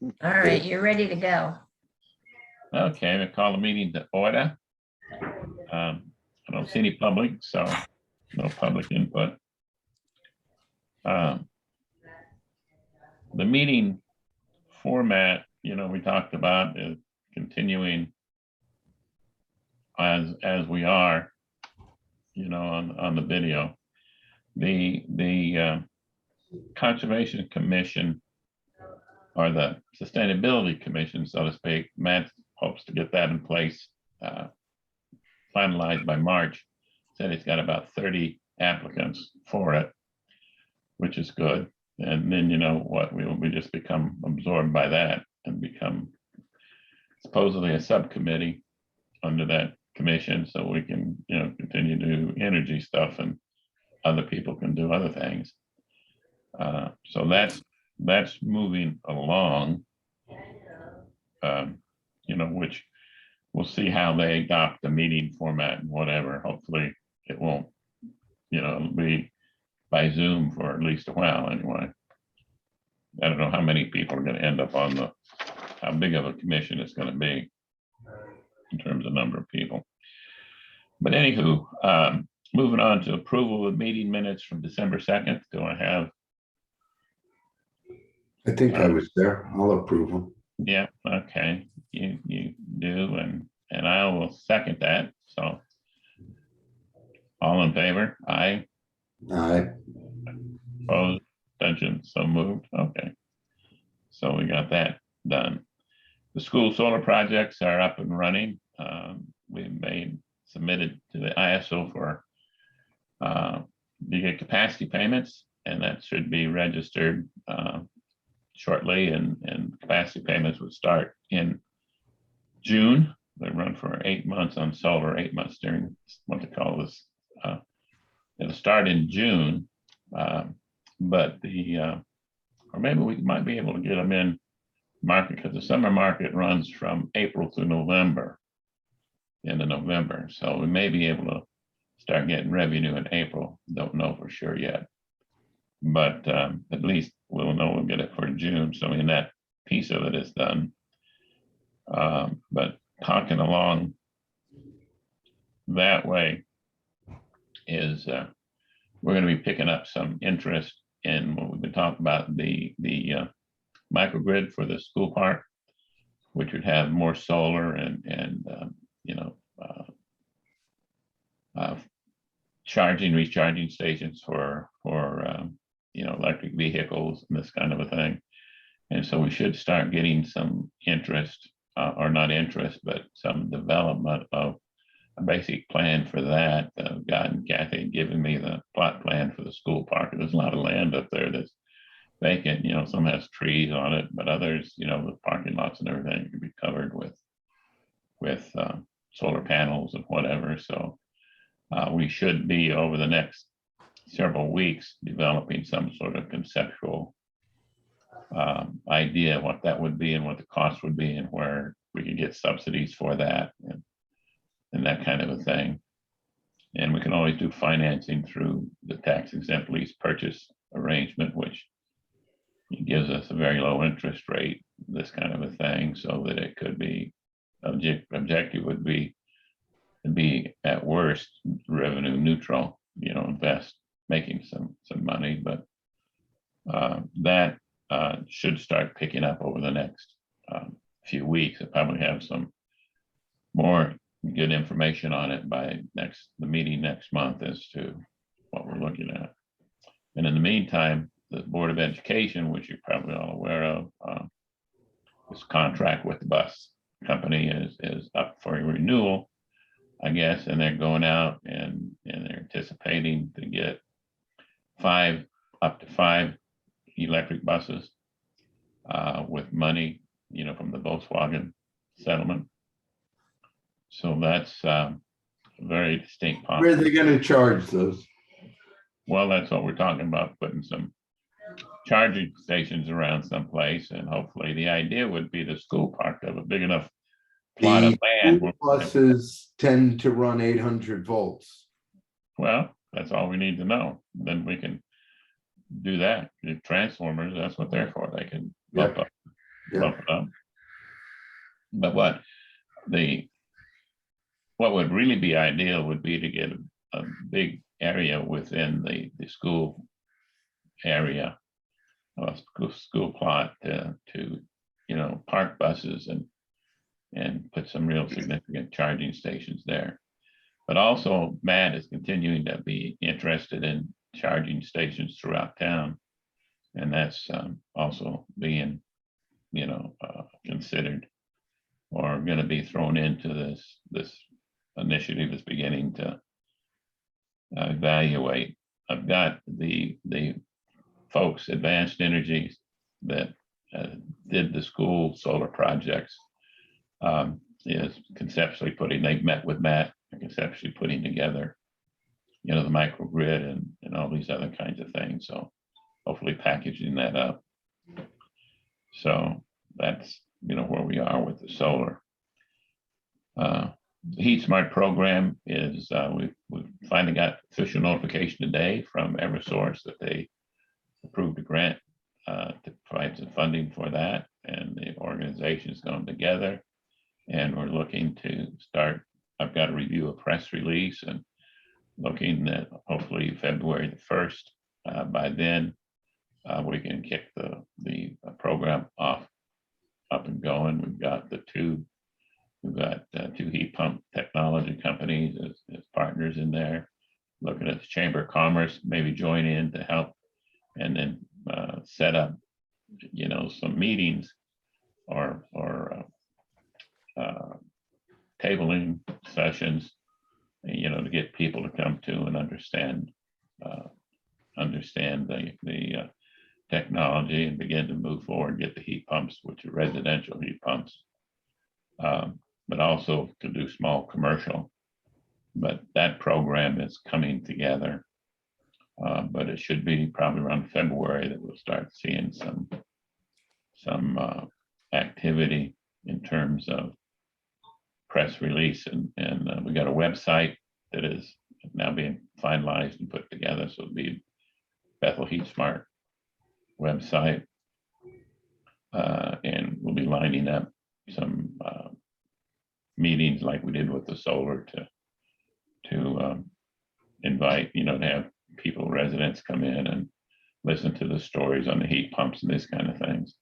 All right, you're ready to go. Okay, we call the meeting to order. I don't see any public, so no public input. The meeting format, we talked about is continuing as we are, on the video. The Conservation Commission, or the Sustainability Commission, so to speak, Matt hopes to get that in place, finalized by March. Said he's got about 30 applicants for it, which is good. And then we just become absorbed by that and become supposedly a subcommittee under that commission, so we can continue to do energy stuff and other people can do other things. So that's moving along, which we'll see how they adopt the meeting format and whatever. Hopefully it won't, it'll be by Zoom for at least a while anyway. I don't know how many people are going to end up on how big of a commission it's going to be in terms of number of people. But anywho, moving on to approval of meeting minutes from December 2nd. Do I have? I think I was there. I'll approve them. Yeah, okay. You do, and I will second that. So all in favor? Aye. Aye. Opposed? Abstention? So moved. Okay. So we got that done. The school solar projects are up and running. We've submitted to the ISO for the capacity payments, and that should be registered shortly, and capacity payments would start in June. They run for 8 months on solar, 8 months during what they call this. It'll start in June, but or maybe we might be able to get them in market, because the summer market runs from April to November, into November. So we may be able to start getting revenue in April. Don't know for sure yet, but at least we'll know we'll get it for June. So that piece of it is done. But talking along that way is we're going to be picking up some interest in what we've been talking about, the microgrid for the school park, which would have more solar and recharging stations for electric vehicles and this kind of a thing. And so we should start getting some interest, or not interest, but some development of a basic plan for that. God and Kathy had given me the plot plan for the school park. There's a lot of land up there that's vacant. Some has trees on it, but others, the parking lots and everything can be covered with solar panels and whatever. So we should be, over the next several weeks, developing some sort of conceptual idea of what that would be and what the cost would be and where we could get subsidies for that and that kind of a thing. And we can always do financing through the tax exempt lease purchase arrangement, which gives us a very low interest rate, this kind of a thing, so that it could be, objective would be to be at worst revenue neutral, invest, making some money, but that should start picking up over the next few weeks. I'll probably have some more good information on it by the meeting next month as to what we're looking at. And in the meantime, the Board of Education, which you're probably all aware of, this contract with the bus company is up for renewal, I guess, and they're going out and they're anticipating to get up to five electric buses with money, from the Volkswagen settlement. So that's a very distinct Where are they going to charge those? Well, that's what we're talking about, putting some charging stations around someplace, and hopefully the idea would be the school park to have a big enough plot of land. The buses tend to run 800 volts. Well, that's all we need to know. Then we can do that. The transformers, that's what they're for. They can bump up Yeah. bump it up. But what would really be ideal would be to get a big area within the school area, a school plot to park buses and put some real significant charging stations there. But also Matt is continuing to be interested in charging stations throughout town. And that's also being, considered or going to be thrown into this initiative is beginning to evaluate. I've got the folks, Advanced Energies, that did the school solar projects, is conceptually they've met with Matt, and conceptually putting together, the microgrid and all these other kinds of things. So hopefully packaging that up. So that's, where we are with the solar. The Heat Smart program is, we've finally got official notification today from Eversource that they approved a grant to provide some funding for that, and the organization's gone together, and we're looking to start. I've got to review a press release and looking at hopefully February the 1st. By then, we can kick the program up and going. We've got two heat pump technology companies as partners in there. Looking at the Chamber of Commerce, maybe join in to help, and then set up, some meetings or tabling sessions, to get people to come to and understand the technology and begin to move forward, get the heat pumps, which are residential heat pumps, but also to do small commercial. But that program is coming together. But it should be probably around February that we'll start seeing some activity in terms of press release, and we got a website that is now being finalized and put together. So it'll be Bethel Heat Smart website, and we'll be lining up some meetings like we did with the solar to invite, to have people, residents come in and listen to the stories on the heat pumps and this kind of things.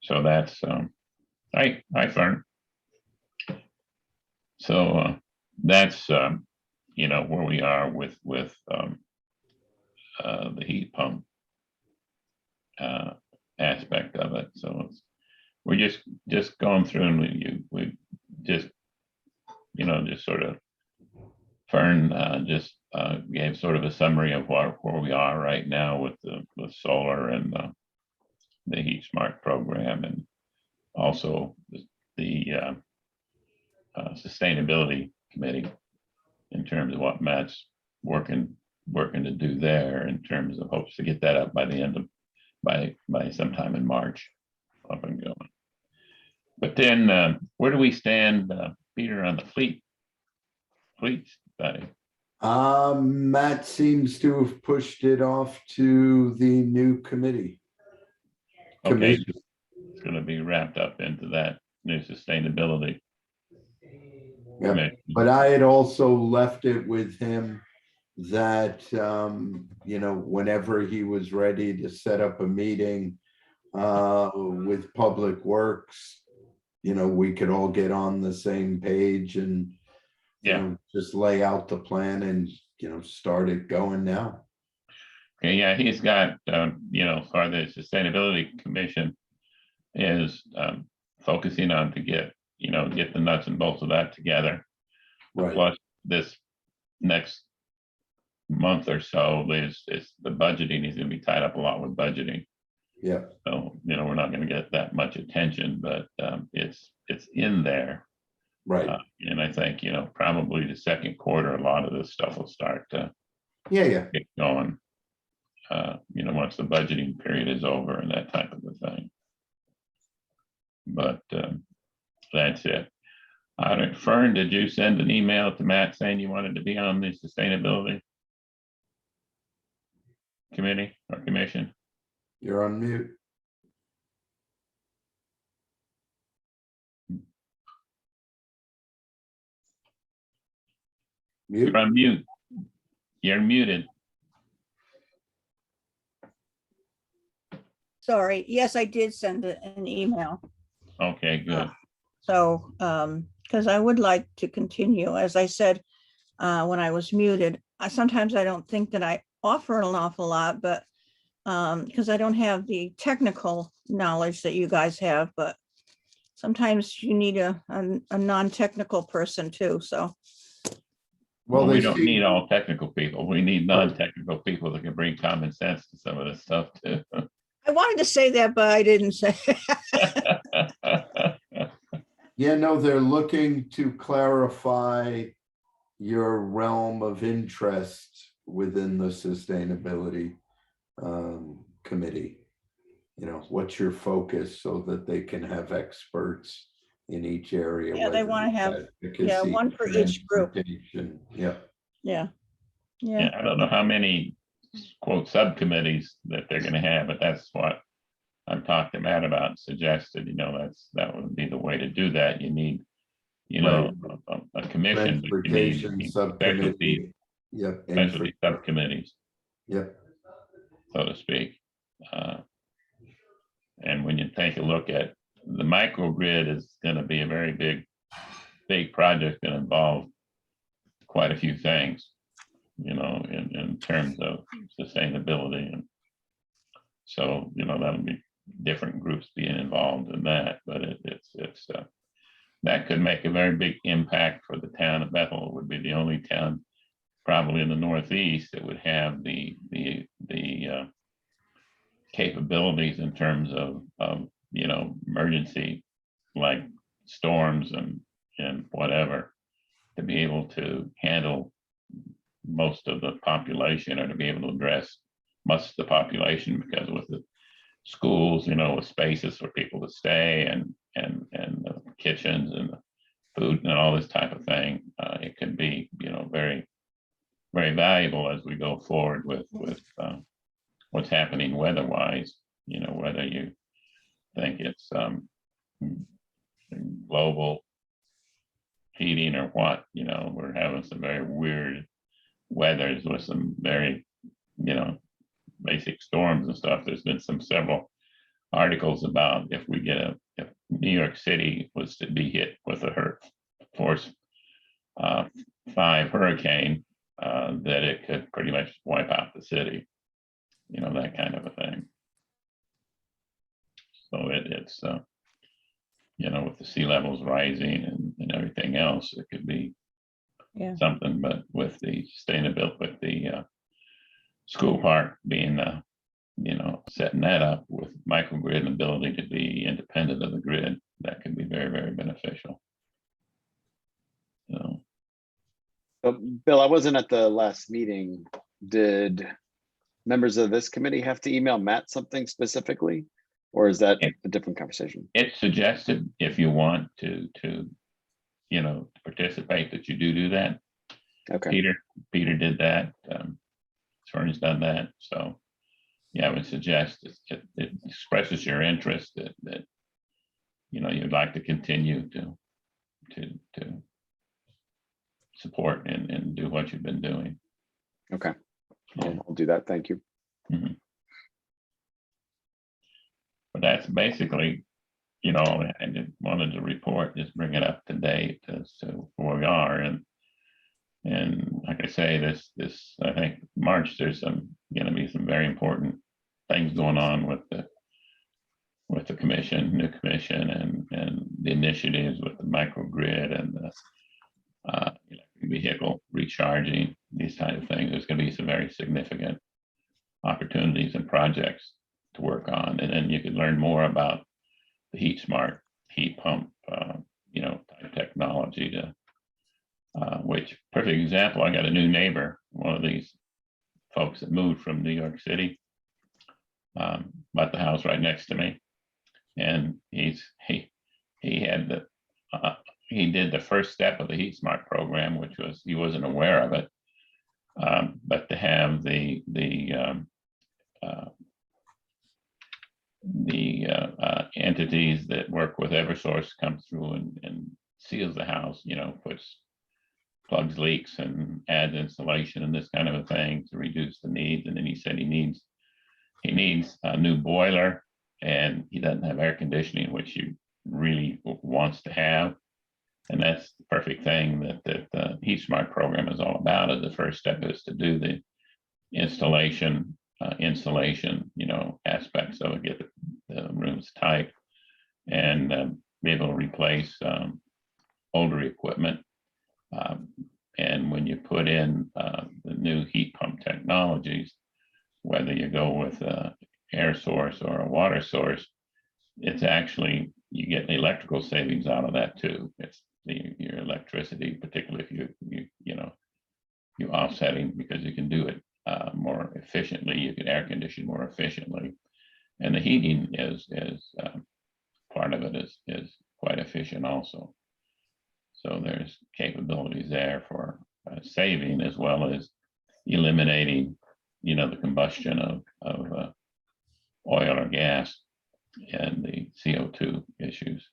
So that's hi Fern. So that's where we are with the heat pump aspect of it. So we're just going through, and we just sort of Fern just gave sort of a summary of where we are right now with solar and the Heat Smart program, and also the sustainability committee in terms of what Matt's working to do there, in terms of hopes to get that up by the end of by sometime in March, up and going. But then where do we stand, Peter, on the fleet study? Matt seems to have pushed it off to the new committee. Okay, Commission. it's going to be wrapped up into that new sustainability. Yeah, committee. but I had also left it with him that, whenever he was ready to set up a meeting with Public Works, we could all get on the same page and just lay out the plan and, start it going now. Okay, yeah, he's got, for the Sustainability Commission is focusing on to get the nuts and bolts of that together. Right. Plus this next month or so, is the budgeting. He's going to be tied up a lot with budgeting. Yeah. So, we're not going to get that much attention, but it's in there. Right. And I think, probably the second quarter, a lot of this stuff will start to Yeah. get going. Once the budgeting period is over and that type of a thing. But that's it. All right, Fern, did you send an email to Matt saying you wanted to be on the sustainability committee or commission? You're on mute. Mute. You're on mute. You're muted. Sorry. Yes, I did send an email. Okay, good. So, because I would like to continue, as I said, when I was muted, sometimes I don't think that I offer an awful lot, but because I don't have the technical knowledge that you guys have, but sometimes you need a non-technical person too, so. Well, Well, we they don't seem, need all technical people. We need non-technical people that can bring common sense to some of this stuff too. I wanted to say that, but I didn't say. yeah, no, they're looking to clarify your realm of interest within the sustainability committee. You know, what's your focus so that they can have experts in each area. Yeah, they whether want to have, it's yeah, advocacy, one for each group. transportation. Yeah, Yeah. Yeah, Yeah. I don't know how many quote subcommittees that they're gonna have, but that's what I've talked to Matt about, and suggested, that would be the way to do that. You need, a commission, but you need transportation specialty, subcommittee. Yep. specialty subcommittees, Yep. so to speak. And when you take a look at the microgrid is gonna be a very big project that involve quite a few things, in terms of sustainability. And so, that'll be different groups being involved in that, but that could make a very big impact for the town of Bethel. It would be the only town probably in the Northeast that would have the capabilities in terms of emergency like storms and whatever, to be able to handle most of the population, or to be able to address most of the population, because with the schools, with spaces for people to stay and the kitchens and the food and all this type of thing, it could be, very, very valuable as we go forward with what's happening weather-wise, whether you think it's global heating or what, we're having some very weird weathers with some very, basic storms and stuff. There's been several articles about if New York City was to be hit with a force 5 hurricane, that it could pretty much wipe out the city, that kind of a thing. So it's with the sea levels rising and everything else, it could be something. But with the sustainability, with the school park being setting that up with microgrid and ability to be independent of the grid, that could be very, very beneficial. So, Bill, I wasn't at the last meeting. Did members of this committee have to email Matt something specifically, or is that a different conversation? it's suggested if you want to participate, that you do that. Okay. Peter did that. Fern's done that. So yeah, I would suggest it expresses your interest that you'd like to continue to support and do what you've been doing. Okay. I'll do that. Thank you. Mhm. But that's basically, I just wanted to report, just bring it up to date as to where we are. And like I say, this I think March, there's gonna be some very important things going on with the new commission and the initiatives with the microgrid and the electric vehicle recharging, these kind of things. There's gonna be some very significant opportunities and projects to work on. And then you can learn more about the heat smart heat pump, type technology to, which perfect example, I got a new neighbor, one of these folks that moved from New York City, bought the house right next to me. And he did the first step of the Heat Smart program, which was, he wasn't aware of it. But to have the entities that work with Eversource come through and seals the house, plugs leaks and adds insulation and this kind of a thing to reduce the needs. And then he said he needs a new boiler, and he doesn't have air conditioning, which he really wants to have. And that's the perfect thing that the Heat Smart program is all about. Is the first step is to do the installation, insulation, aspects of it, get the rooms tight, and be able to replace older equipment. And when you put in the new heat pump technologies, whether you go with an air source or a water source, it's actually, you get electrical savings out of that too. It's your electricity, particularly if you offsetting, because you can do it more efficiently. You can air condition more efficiently, and the heating is part of it is quite efficient also. So there's capabilities there for saving as well as eliminating, the combustion of oil or gas and the CO2 issues.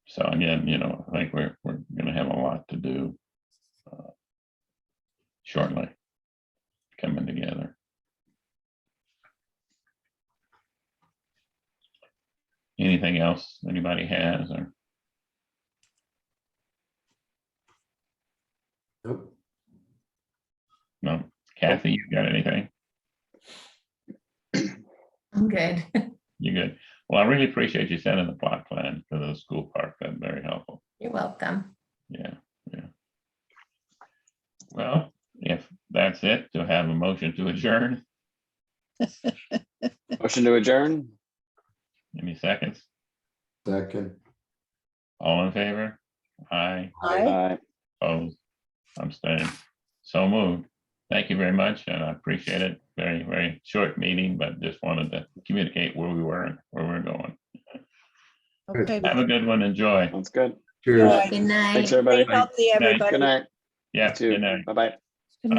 So again, I think we're going to have a lot to do shortly coming together. Anything else anybody has, or? Nope. No? Kathy, you got anything? I'm good. You good? Well, I really appreciate you sending the plot plan for the school park. That's very helpful. You're welcome. Yeah. Well, if that's it, to have a motion to adjourn, Motion to adjourn? any seconds? Second. All in favor? Aye. Aye. Opposed? I'm staying. So moved. Thank you very much, and I appreciate it. Very, very short meeting, but just wanted to communicate where we were and where we're going. Okay. Have a good one. Enjoy. Sounds good. Cheers. Right. Good night. Thanks, everybody. Stay healthy, everybody. Good night. Yeah, You too. good night. Bye-bye. Good night.